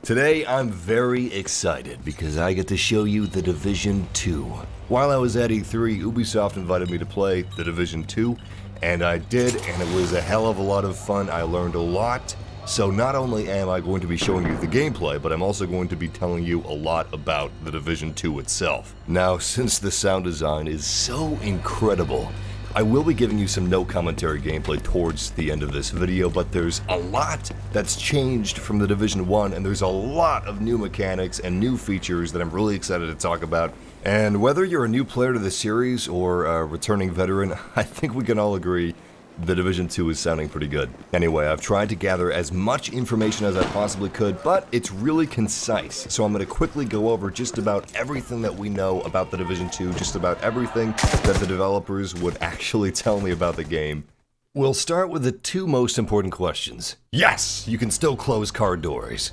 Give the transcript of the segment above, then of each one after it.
Today I'm very excited because I get to show you The Division 2. While I was at E3, Ubisoft invited me to play The Division 2, and I did, and it was a hell of a lot of fun. I learned a lot. So not only am I going to be showing you the gameplay, but I'm also going to be telling you a lot about The Division 2 itself. Now, since the sound design is so incredible, I will be giving you some no commentary gameplay towards the end of this video, but there's a lot that's changed from The Division 1, and there's a lot of new mechanics and new features that I'm really excited to talk about. And whether you're a new player to the series or a returning veteran, I think we can all agree The Division 2 is sounding pretty good. Anyway, I've tried to gather as much information as I possibly could, but it's really concise, so I'm going to quickly go over just about everything that we know about The Division 2, just about everything that the developers would actually tell me about the game. We'll start with the two most important questions. Yes, you can still close car doors.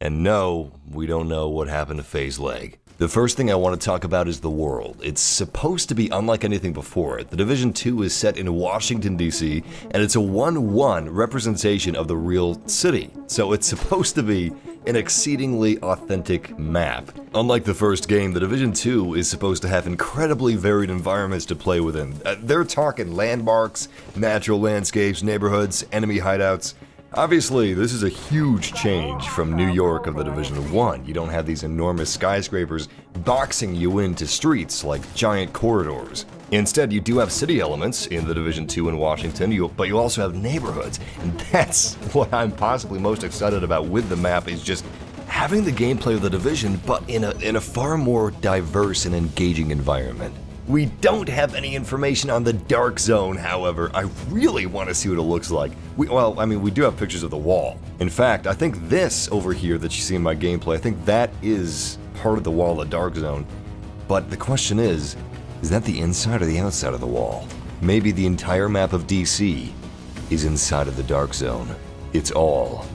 And no, we don't know what happened to Faye's leg. The first thing I want to talk about is the world. It's supposed to be unlike anything before it. The Division 2 is set in Washington, D.C., and it's a 1:1 representation of the real city. So it's supposed to be an exceedingly authentic map. Unlike the first game, The Division 2 is supposed to have incredibly varied environments to play within. They're talking landmarks, natural landscapes, neighborhoods, enemy hideouts. Obviously, this is a huge change from New York of The Division 1. You don't have these enormous skyscrapers boxing you into streets like giant corridors. Instead, you do have city elements in The Division 2 in Washington, but you also have neighborhoods. And that's what I'm possibly most excited about with the map, is just having the gameplay of The Division, but in a far more diverse and engaging environment. We don't have any information on the Dark Zone, however. I really want to see what it looks like. We do have pictures of the wall. In fact, I think this over here that you see in my gameplay, I think that is part of the wall of the Dark Zone. But the question is that the inside or the outside of the wall? Maybe the entire map of DC is inside of the Dark Zone. It's all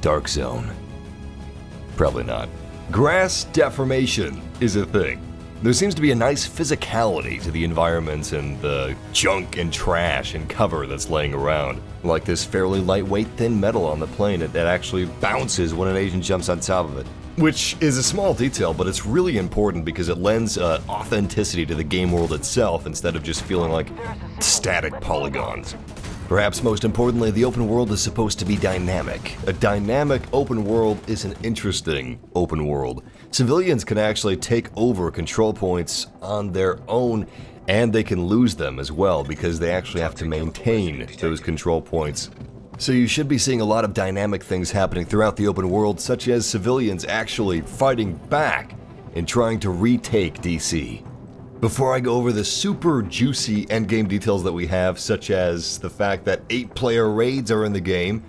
Dark Zone. Probably not. Grass deformation is a thing. There seems to be a nice physicality to the environments and the junk and trash and cover that's laying around. Like this fairly lightweight thin metal on the plane that actually bounces when an agent jumps on top of it. Which is a small detail, but it's really important because it lends authenticity to the game world itself instead of just feeling like static polygons. Perhaps most importantly, the open world is supposed to be dynamic. A dynamic open world is an interesting open world. Civilians can actually take over control points on their own, and they can lose them as well because they actually have to maintain those control points. So you should be seeing a lot of dynamic things happening throughout the open world, such as civilians actually fighting back and trying to retake DC. Before I go over the super juicy endgame details that we have, such as the fact that 8-player raids are in the game,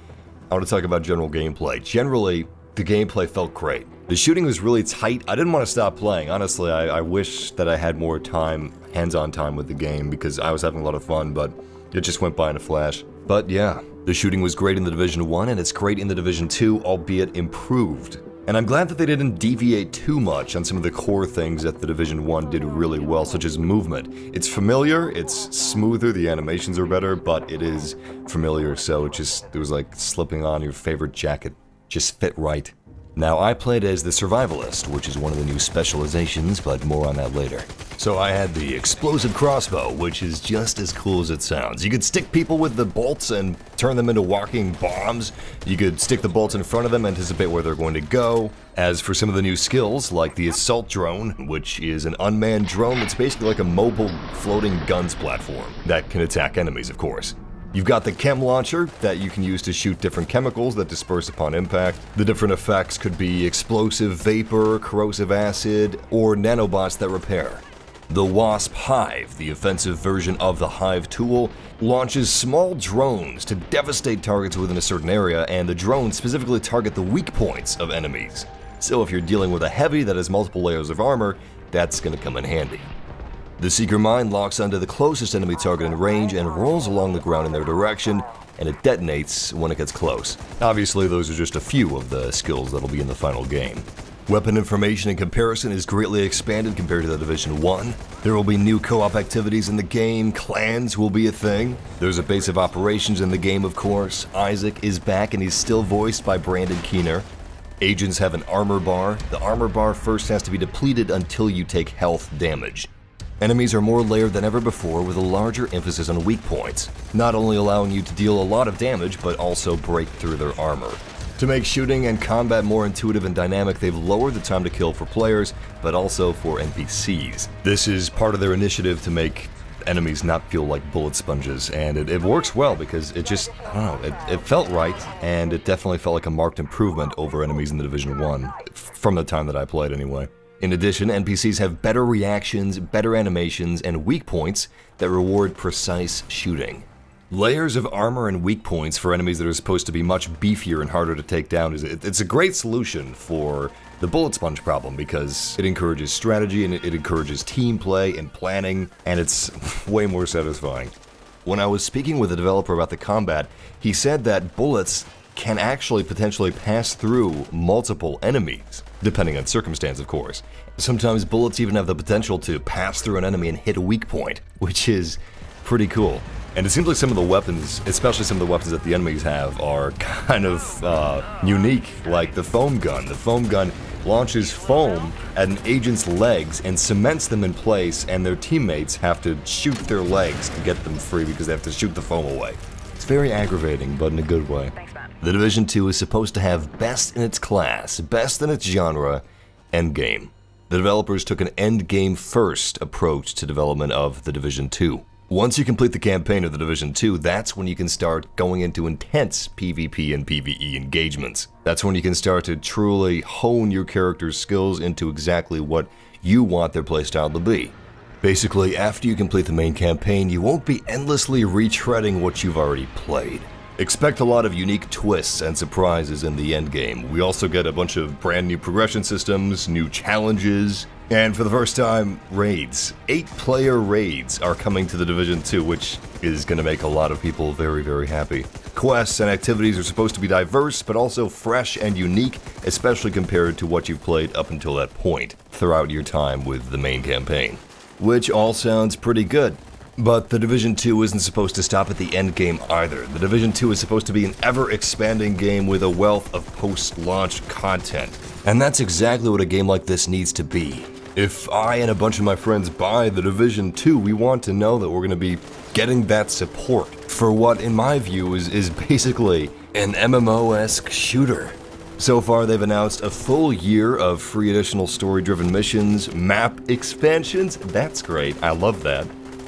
I want to talk about general gameplay. Generally, the gameplay felt great. The shooting was really tight. I didn't want to stop playing. Honestly, I wish that I had more time, hands-on time with the game, because I was having a lot of fun, but it just went by in a flash. But yeah, the shooting was great in The Division 1, and it's great in The Division 2, albeit improved. And I'm glad that they didn't deviate too much on some of the core things that The Division 1 did really well, such as movement. It's familiar, it's smoother, the animations are better, but it is familiar, so it was like slipping on your favorite jacket. Just fit right. Now, I played as the Survivalist, which is one of the new specializations, but more on that later. So I had the Explosive Crossbow, which is just as cool as it sounds. You could stick people with the bolts and turn them into walking bombs. You could stick the bolts in front of them, anticipate where they're going to go. As for some of the new skills, like the Assault Drone, which is an unmanned drone that's basically like a mobile floating guns platform that can attack enemies, of course. You've got the chem launcher that you can use to shoot different chemicals that disperse upon impact. The different effects could be explosive vapor, corrosive acid, or nanobots that repair. The Wasp Hive, the offensive version of the Hive tool, launches small drones to devastate targets within a certain area, and the drones specifically target the weak points of enemies. So if you're dealing with a heavy that has multiple layers of armor, that's gonna come in handy. The Seeker Mine locks onto the closest enemy target in range and rolls along the ground in their direction, and it detonates when it gets close. Obviously, those are just a few of the skills that'll be in the final game. Weapon information and comparison is greatly expanded compared to The Division 1. There will be new co-op activities in the game, clans will be a thing. There's a base of operations in the game, of course. Isaac is back and he's still voiced by Brandon Keener. Agents have an armor bar. The armor bar first has to be depleted until you take health damage. Enemies are more layered than ever before with a larger emphasis on weak points, not only allowing you to deal a lot of damage, but also break through their armor. To make shooting and combat more intuitive and dynamic, they've lowered the time to kill for players, but also for NPCs. This is part of their initiative to make enemies not feel like bullet sponges, and it works well because it just, I don't know, it felt right, and it definitely felt like a marked improvement over enemies in the Division 1, from the time that I played anyway. In addition, NPCs have better reactions, better animations, and weak points that reward precise shooting. Layers of armor and weak points for enemies that are supposed to be much beefier and harder to take down it's a great solution for the bullet sponge problem because it encourages strategy and it encourages team play and planning, and it's way more satisfying. When I was speaking with a developer about the combat, he said that bullets can actually potentially pass through multiple enemies, depending on circumstance, of course. Sometimes bullets even have the potential to pass through an enemy and hit a weak point, which is pretty cool. And it seems like some of the weapons, especially some of the weapons that the enemies have, are kind of unique, like the foam gun. The foam gun launches foam at an agent's legs and cements them in place, and their teammates have to shoot their legs to get them free because they have to shoot the foam away. It's very aggravating, but in a good way. The Division 2 is supposed to have best in its class, best in its genre, endgame. The developers took an endgame first approach to development of the Division 2. Once you complete the campaign of the Division 2, that's when you can start going into intense PvP and PvE engagements. That's when you can start to truly hone your character's skills into exactly what you want their playstyle to be. Basically, after you complete the main campaign, you won't be endlessly retreading what you've already played. Expect a lot of unique twists and surprises in the endgame. We also get a bunch of brand new progression systems, new challenges, and for the first time, raids. 8-player raids are coming to the Division 2, which is going to make a lot of people very, very happy. Quests and activities are supposed to be diverse, but also fresh and unique, especially compared to what you've played up until that point, throughout your time with the main campaign. Which all sounds pretty good. But the Division 2 isn't supposed to stop at the end game either. The Division 2 is supposed to be an ever-expanding game with a wealth of post-launch content. And that's exactly what a game like this needs to be. If I and a bunch of my friends buy the Division 2, we want to know that we're going to be getting that support for what, in my view, is basically an MMO-esque shooter. So far, they've announced a full year of free additional story-driven missions, map expansions, that's great, I love that,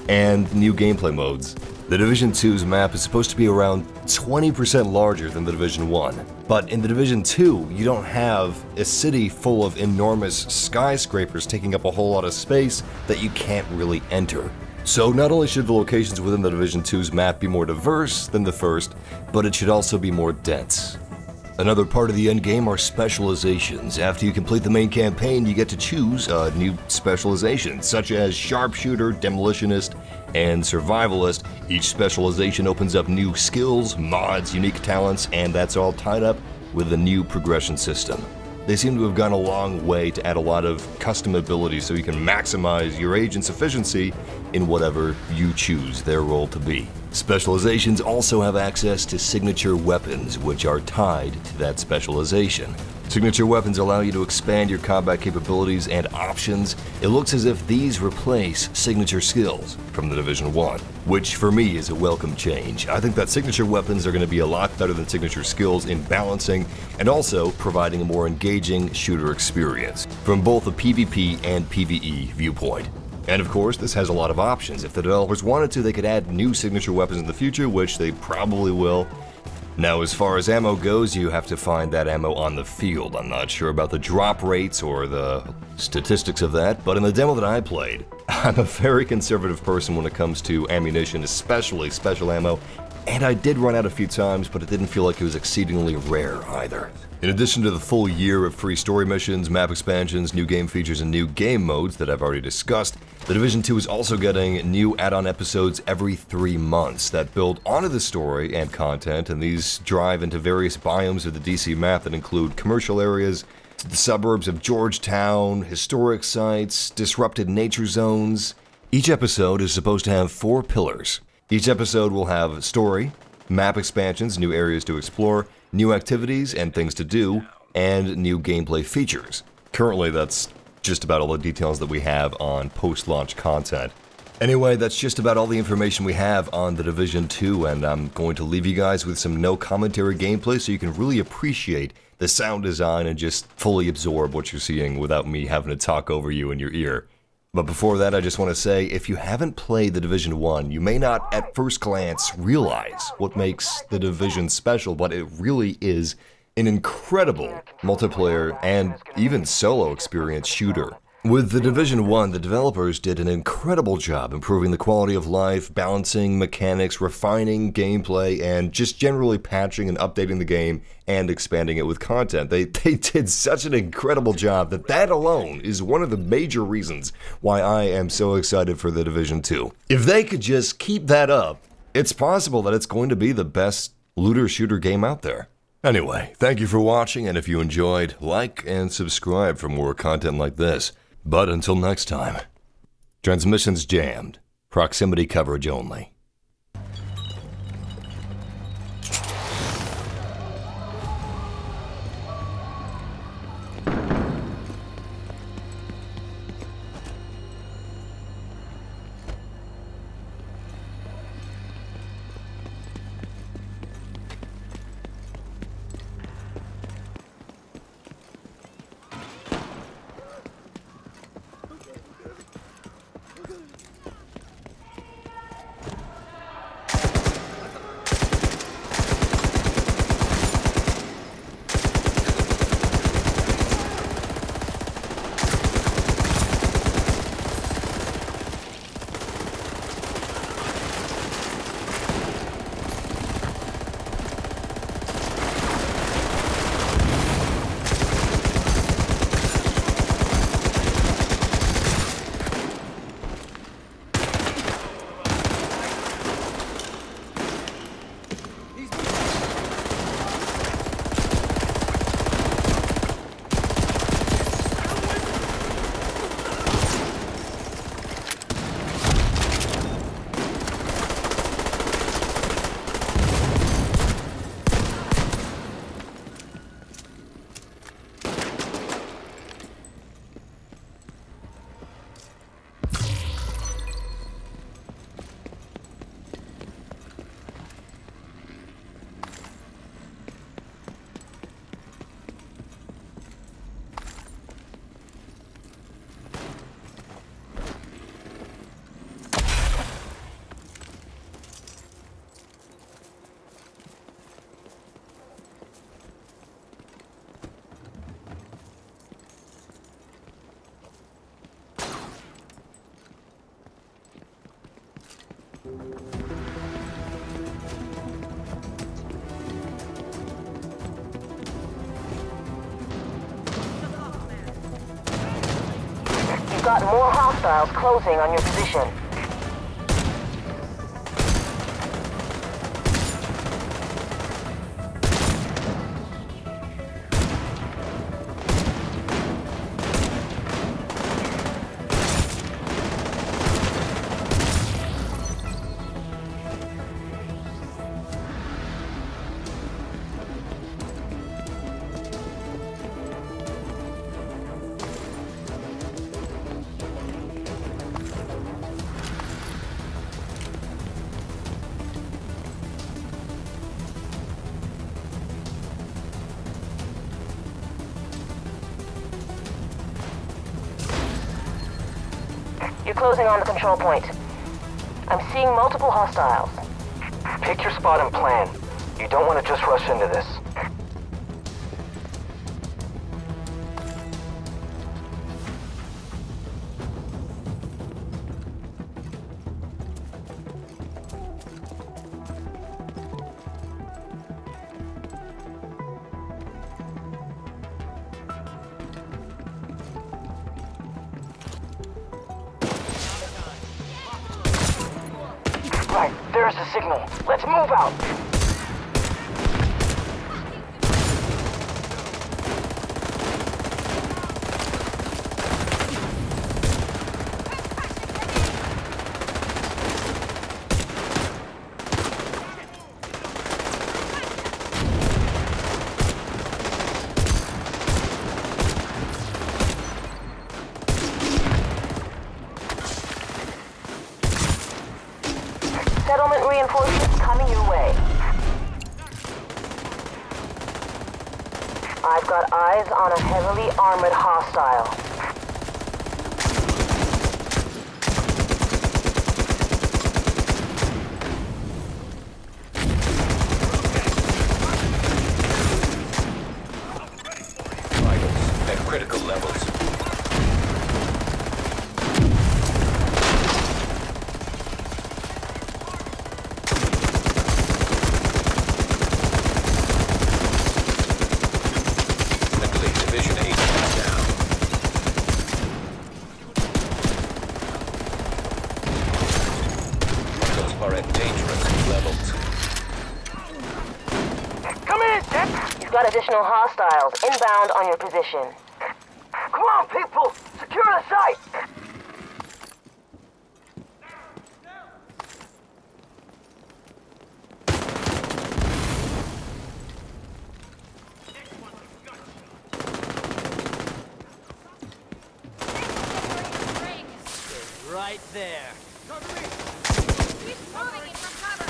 and new gameplay modes. The Division 2's map is supposed to be around 20% larger than the Division 1. But in the Division 2, you don't have a city full of enormous skyscrapers taking up a whole lot of space that you can't really enter. So not only should the locations within the Division 2's map be more diverse than the first, but it should also be more dense. Another part of the endgame are specializations. After you complete the main campaign, you get to choose a new specialization, such as Sharpshooter, Demolitionist, and Survivalist. Each specialization opens up new skills, mods, unique talents, and that's all tied up with a new progression system. They seem to have gone a long way to add a lot of custom abilities so you can maximize your agent's efficiency in whatever you choose their role to be. Specializations also have access to signature weapons, which are tied to that specialization. Signature weapons allow you to expand your combat capabilities and options. It looks as if these replace signature skills from the Division 1, which for me is a welcome change. I think that signature weapons are going to be a lot better than signature skills in balancing and also providing a more engaging shooter experience from both a PvP and PvE viewpoint. And of course, this has a lot of options. If the developers wanted to, they could add new signature weapons in the future, which they probably will. Now, as far as ammo goes, you have to find that ammo on the field. I'm not sure about the drop rates or the statistics of that, but in the demo that I played, I'm a very conservative person when it comes to ammunition, especially special ammo, and I did run out a few times, but it didn't feel like it was exceedingly rare either. In addition to the full year of free story missions, map expansions, new game features, and new game modes that I've already discussed, the Division 2 is also getting new add-on episodes every 3 months that build onto the story and content, and these drive into various biomes of the DC map that include commercial areas, to the suburbs of Georgetown, historic sites, disrupted nature zones. Each episode is supposed to have 4 pillars. Each episode will have story, map expansions, new areas to explore, new activities and things to do, and new gameplay features. Currently, that's just about all the details that we have on post-launch content. Anyway, that's just about all the information we have on The Division 2, and I'm going to leave you guys with some no commentary gameplay so you can really appreciate the sound design and just fully absorb what you're seeing without me having to talk over you in your ear. But before that, I just want to say, if you haven't played The Division 1, you may not at first glance realize what makes The Division special, but it really is an incredible multiplayer and even solo experience shooter. With The Division 1, the developers did an incredible job improving the quality of life, balancing mechanics, refining gameplay, and just generally patching and updating the game and expanding it with content. They did such an incredible job that alone is one of the major reasons why I am so excited for The Division 2. If they could just keep that up, it's possible that it's going to be the best looter-shooter game out there. Anyway, thank you for watching, and if you enjoyed, like and subscribe for more content like this. But until next time, transmissions jammed, proximity coverage only. You've got more hostiles closing on your position. You're closing on the control point. I'm seeing multiple hostiles. Pick your spot and plan. You don't want to just rush into this. Right, there's the signal. Let's move out! Reinforcements coming your way. I've got eyes on a heavily armored hostile. Vitals at critical levels. Division 8 is down. Those are at dangerous levels. Come in, Dick! You've got additional hostiles inbound on your position. Come on, people! Secure the site! Right there. Cover me! He's moving in from cover!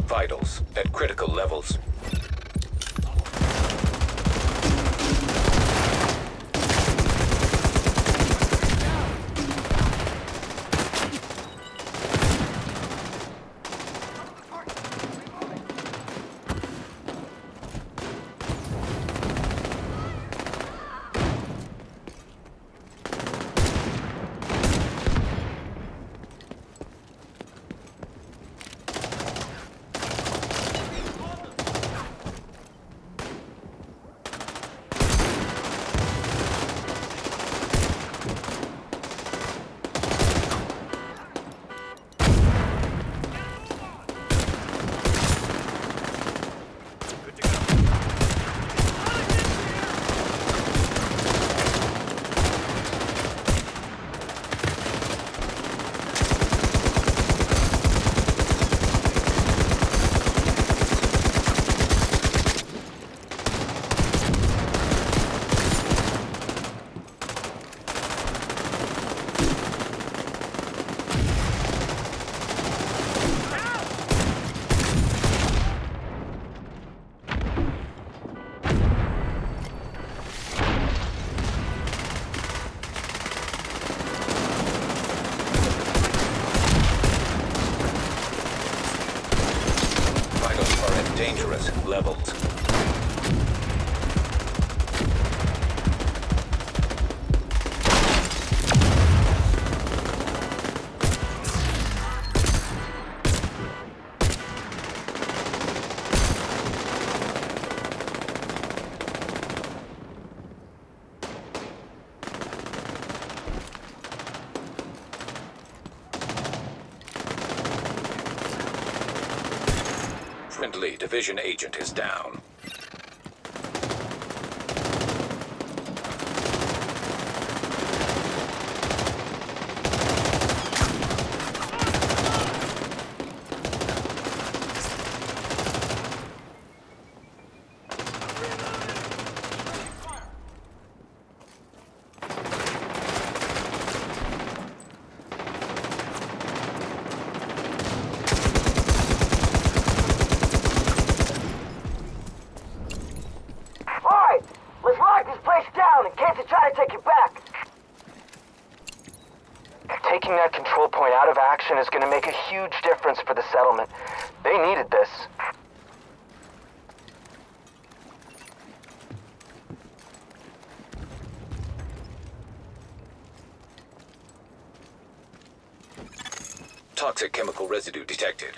Vitals at critical levels. Dangerous levels. Friendly division agent is down. Taking that control point out of action is going to make a huge difference for the settlement. They needed this. Toxic chemical residue detected.